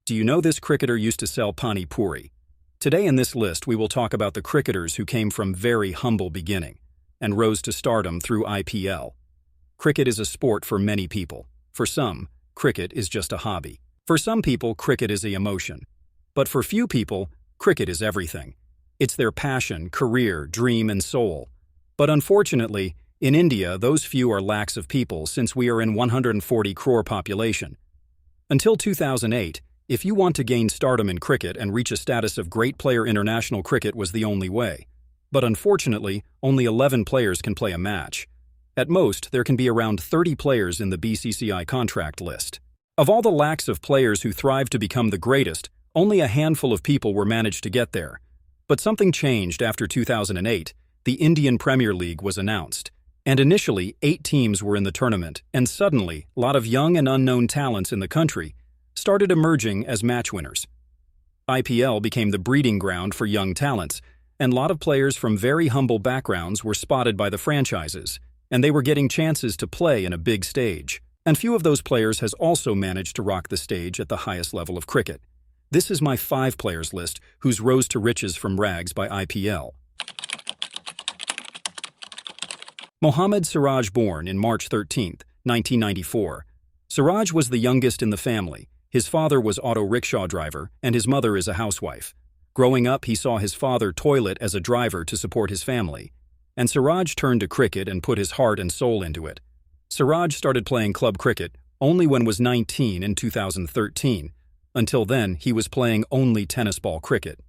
Do you know this cricketer used to sell pani puri? Today in this list we will talk about the cricketers who came from very humble beginning and rose to stardom through IPL. Cricket is a sport for many people. For some, cricket is just a hobby. For some people, cricket is an emotion. But for few people, cricket is everything. It's their passion, career, dream, and soul. But unfortunately, in India, those few are lakhs of people since we are in 140 crore population. Until 2008, if you want to gain stardom in cricket and reach a status of great player, international cricket was the only way. But unfortunately, only 11 players can play a match. At most, there can be around 30 players in the BCCI contract list. Of all the lakhs of players who thrive to become the greatest, only a handful of people were managed to get there. But something changed after 2008. The Indian Premier League was announced. And initially, 8 teams were in the tournament, and suddenly, a lot of young and unknown talents in the country started emerging as match winners. IPL became the breeding ground for young talents, and a lot of players from very humble backgrounds were spotted by the franchises, and they were getting chances to play in a big stage. And few of those players has also managed to rock the stage at the highest level of cricket. This is my 5 players list whose rose to riches from rags by IPL. Mohammad Siraj, born in March 13, 1994. Siraj was the youngest in the family. His father was auto rickshaw driver, and his mother is a housewife. Growing up, he saw his father toilet as a driver to support his family. And Siraj turned to cricket and put his heart and soul into it. Siraj started playing club cricket only when was 19 in 2013. Until then, he was playing only tennis ball cricket.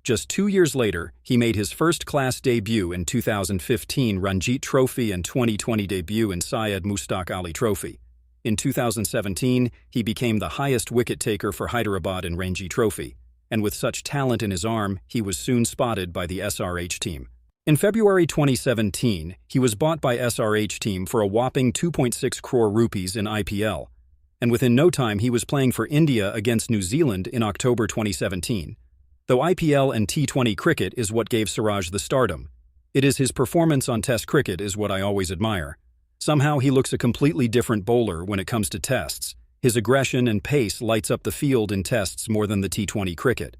Just 2 years later, he made his first-class debut in 2015 Ranji Trophy and 2020 debut in Syed Mushtaq Ali Trophy. In 2017, he became the highest wicket-taker for Hyderabad in Ranji Trophy, and with such talent in his arm, he was soon spotted by the SRH team. In February 2017, he was bought by SRH team for a whopping 2.6 crore rupees in IPL, and within no time he was playing for India against New Zealand in October 2017. Though IPL and T20 cricket is what gave Siraj the stardom, it is his performance on Test cricket is what I always admire. Somehow he looks a completely different bowler when it comes to tests. His aggression and pace lights up the field in tests more than the T20 cricket.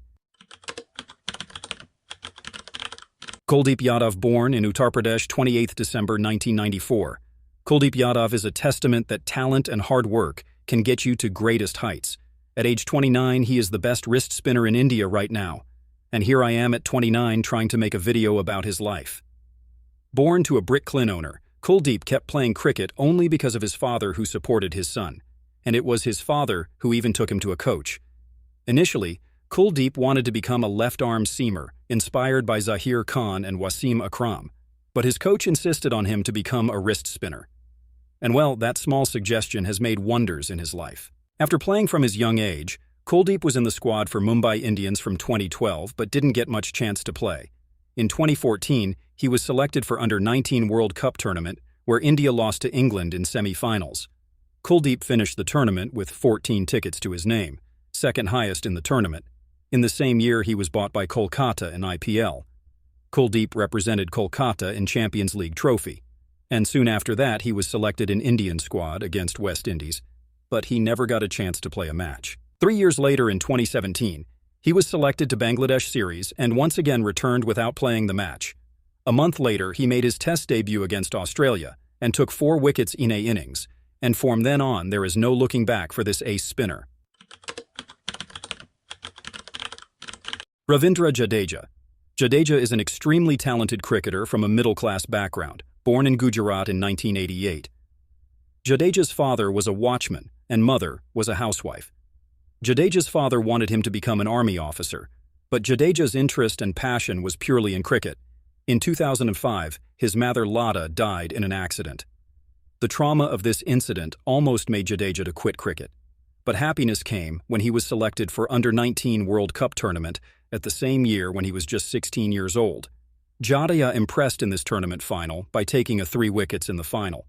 Kuldeep Yadav, born in Uttar Pradesh 28 December 1994. Kuldeep Yadav is a testament that talent and hard work can get you to greatest heights. At age 29, he is the best wrist spinner in India right now. And here I am at 29 trying to make a video about his life. Born to a brick kiln owner, Kuldeep kept playing cricket only because of his father who supported his son. And it was his father who even took him to a coach. Initially, Kuldeep wanted to become a left-arm seamer, inspired by Zahir Khan and Wasim Akram. But his coach insisted on him to become a wrist spinner. And well, that small suggestion has made wonders in his life. After playing from his young age, Kuldeep was in the squad for Mumbai Indians from 2012 but didn't get much chance to play. In 2014, he was selected for Under-19 World Cup tournament, where India lost to England in semi-finals. Kuldeep finished the tournament with 14 tickets to his name, second highest in the tournament. In the same year, he was bought by Kolkata in IPL. Kuldeep represented Kolkata in Champions League trophy, and soon after that he was selected in Indian squad against West Indies, but he never got a chance to play a match. 3 years later in 2017, he was selected to Bangladesh series and once again returned without playing the match. A month later, he made his Test debut against Australia and took 4 wickets in an innings, and from then on there is no looking back for this ace spinner. Ravindra Jadeja. Jadeja is an extremely talented cricketer from a middle-class background, born in Gujarat in 1988. Jadeja's father was a watchman and mother was a housewife. Jadeja's father wanted him to become an army officer, but Jadeja's interest and passion was purely in cricket. In 2005, his mother Lada died in an accident. The trauma of this incident almost made Jadeja to quit cricket. But happiness came when he was selected for Under-19 World Cup tournament at the same year when he was just 16 years old. Jadeja impressed in this tournament final by taking 3 wickets in the final.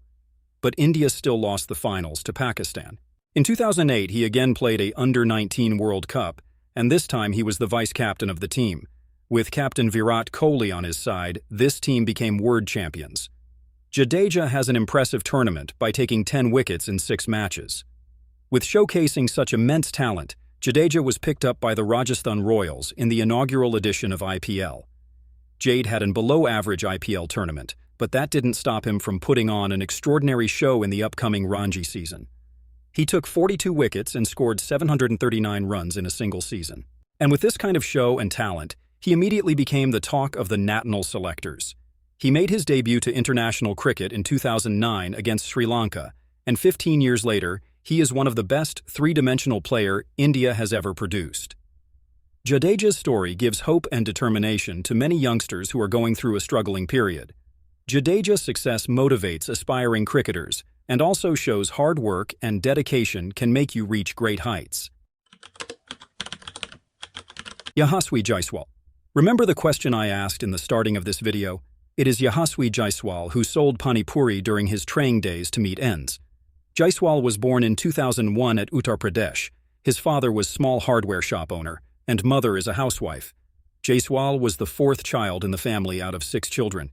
But India still lost the finals to Pakistan. In 2008, he again played a Under-19 World Cup, and this time he was the vice-captain of the team. With Captain Virat Kohli on his side, this team became world champions. Jadeja has an impressive tournament by taking 10 wickets in 6 matches. With showcasing such immense talent, Jadeja was picked up by the Rajasthan Royals in the inaugural edition of IPL. Jade had an below-average IPL tournament, but that didn't stop him from putting on an extraordinary show in the upcoming Ranji season. He took 42 wickets and scored 739 runs in a single season. And with this kind of show and talent, he immediately became the talk of the national selectors. He made his debut to international cricket in 2009 against Sri Lanka, and 15 years later, he is one of the best three-dimensional player India has ever produced. Jadeja's story gives hope and determination to many youngsters who are going through a struggling period. Jadeja's success motivates aspiring cricketers and also shows hard work and dedication can make you reach great heights. Yashasvi Jaiswal. Remember the question I asked in the starting of this video? It is Yashasvi Jaiswal who sold Pani Puri during his training days to meet ends. Jaiswal was born in 2001 at Uttar Pradesh. His father was small hardware shop owner, and mother is a housewife. Jaiswal was the fourth child in the family out of 6 children.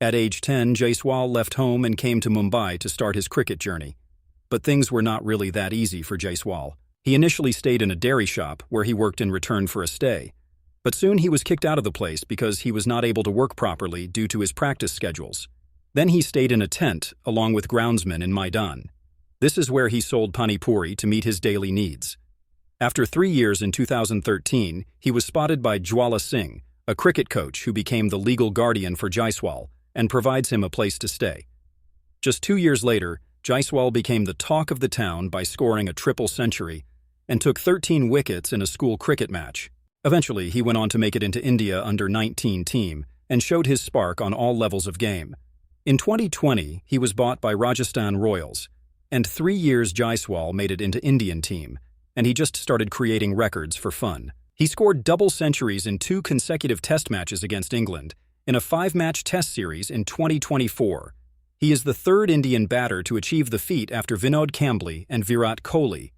At age 10, Jaiswal left home and came to Mumbai to start his cricket journey. But things were not really that easy for Jaiswal. He initially stayed in a dairy shop where he worked in return for a stay. But soon he was kicked out of the place because he was not able to work properly due to his practice schedules. Then he stayed in a tent along with groundsmen in Maidan. This is where he sold Pani Puri to meet his daily needs. After 3 years in 2013, he was spotted by Jwala Singh, a cricket coach who became the legal guardian for Jaiswal and provides him a place to stay. Just 2 years later, Jaiswal became the talk of the town by scoring a triple century and took 13 wickets in a school cricket match. Eventually, he went on to make it into India under-19 team and showed his spark on all levels of game. In 2020, he was bought by Rajasthan Royals, and 3 years Jaiswal made it into Indian team, and he just started creating records for fun. He scored double centuries in 2 consecutive test matches against England in a 5-match test series in 2024. He is the 3rd Indian batter to achieve the feat after Vinod Kambli and Virat Kohli.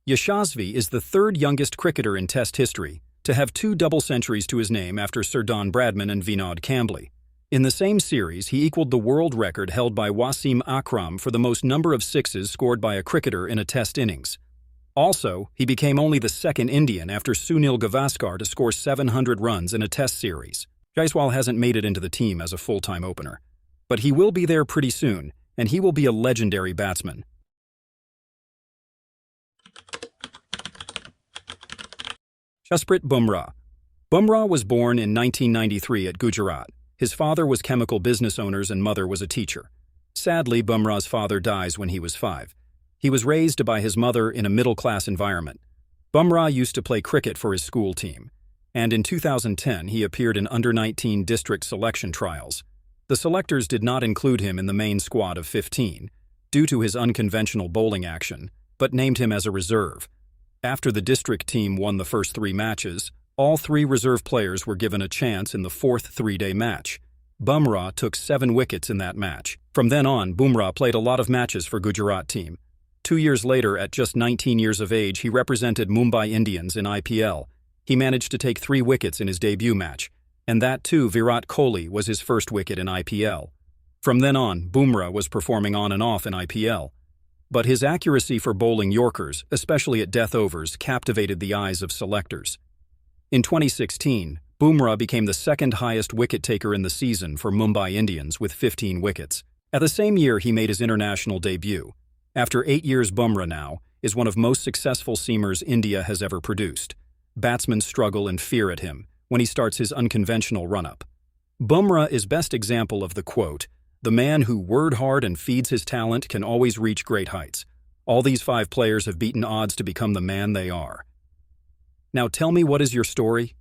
Yashasvi is the 3rd youngest cricketer in test history to have 2 double centuries to his name after Sir Don Bradman and Vinod Kambli. In the same series, he equaled the world record held by Wasim Akram for the most number of sixes scored by a cricketer in a test innings. Also, he became only the 2nd Indian after Sunil Gavaskar to score 700 runs in a test series. Jaiswal hasn't made it into the team as a full-time opener, but he will be there pretty soon, and he will be a legendary batsman. Jasprit Bumrah. Bumrah was born in 1993 at Gujarat. His father was chemical business owners and mother was a teacher. Sadly, Bumrah's father dies when he was 5. He was raised by his mother in a middle-class environment. Bumrah used to play cricket for his school team, and in 2010 he appeared in under-19 district selection trials. The selectors did not include him in the main squad of 15 due to his unconventional bowling action, but named him as a reserve. After the district team won the first 3 matches, all 3 reserve players were given a chance in the 4th 3-day match. Bumrah took 7 wickets in that match. From then on, Bumrah played a lot of matches for Gujarat team. 2 years later, at just 19 years of age, he represented Mumbai Indians in IPL. He managed to take 3 wickets in his debut match, and that too Virat Kohli was his first wicket in IPL. From then on, Bumrah was performing on and off in IPL. But his accuracy for bowling Yorkers, especially at death overs, captivated the eyes of selectors. In 2016, Bumrah became the 2nd highest wicket-taker in the season for Mumbai Indians with 15 wickets. At the same year, he made his international debut. After 8 years, Bumrah now is one of most successful seamers India has ever produced. Batsmen struggle and fear at him when he starts his unconventional run-up. Bumrah is best example of the quote, "The man who worked hard and feeds his talent can always reach great heights." All these 5 players have beaten odds to become the man they are. Now tell me, what is your story?